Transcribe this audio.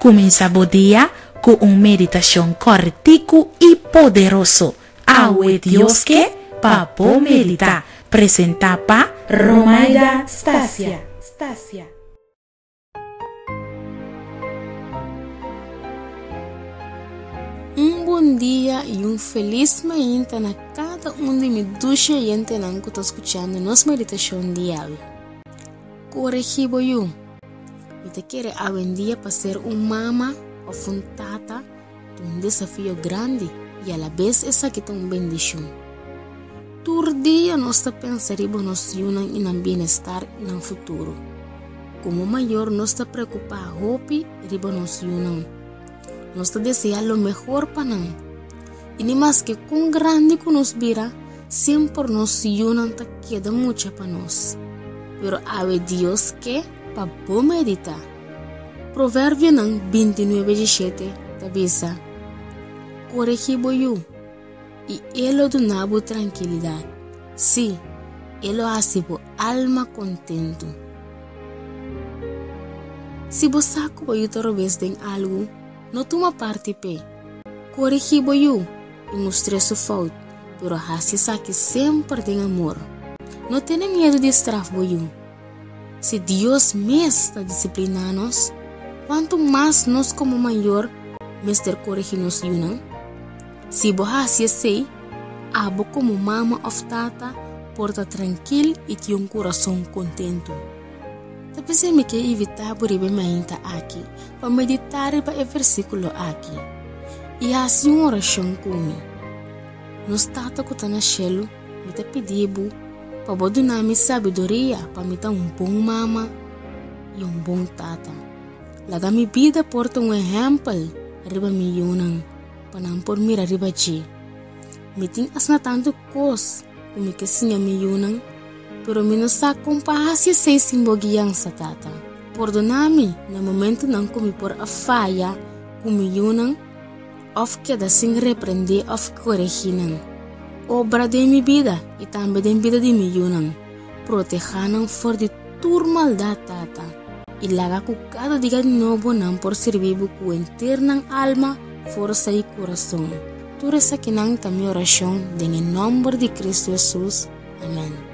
Comenzamos día con una meditación cortico y poderoso. Awe Dios que papo medita. Presenta pa Romaida Stasia. Un buen día y un feliz mañana a cada uno de mis ducha y entenan que está escuchando nuestra meditación diaria. Corregivo yo. Y te quiere día para ser un mamá o un tata de un desafío grande y a la vez esa que es una bendición. Tu día no está pensando en nos unan en el bienestar en el futuro. Como mayor no está preocupado hopi riba nos unan. Nos desea lo mejor para nosotros. Y ni más que con grande que nos vira, siempre nos unan te queda mucho para nosotros. Pero ave Dios que para meditar. Proverbio 29:17 te dice: corregivo yo y él lo donaba tranquilidad. Sí, él lo hace por alma contento. Si vos saco yo te robes de algo, no toma parte pe. Corregivo yo y mostré su falta, pero así saque siempre de amor. No tiene miedo de estrafo yo. Si Dios me está disciplinando, ¿cuánto más nos como mayor me está corrigiendo yunan? Si vos así sei, abo como mamá of tata, porta tranquilo y tiene un corazón contento. Te pensé que evitar por ir aquí, para meditar el versículo aquí. Y así una oración conmigo. Nos tata que está na cielo, me te pedibu, para vos donar mi sabiduría, para me dar un buen mamá y un buen tata. Laga mi vida porta un ejemplo, arriba mi yunan, para no por mirar arriba allí. Me tin asna tanto cos, como que sinha mi yunan, pero me no sa compassia sei simbogiang sa tata. Perdonami, na momento não comi por a falha, como yunan, of queda sin reprender of corriginan. Obra de mi vida e também de vida de mi yunan, protejanan for de tur maldad tata. Y laga que cada día nuevo nan por servir con interna alma, fuerza y corazón. Tú reza que nan también oración en el nombre de Cristo Jesús. Amén.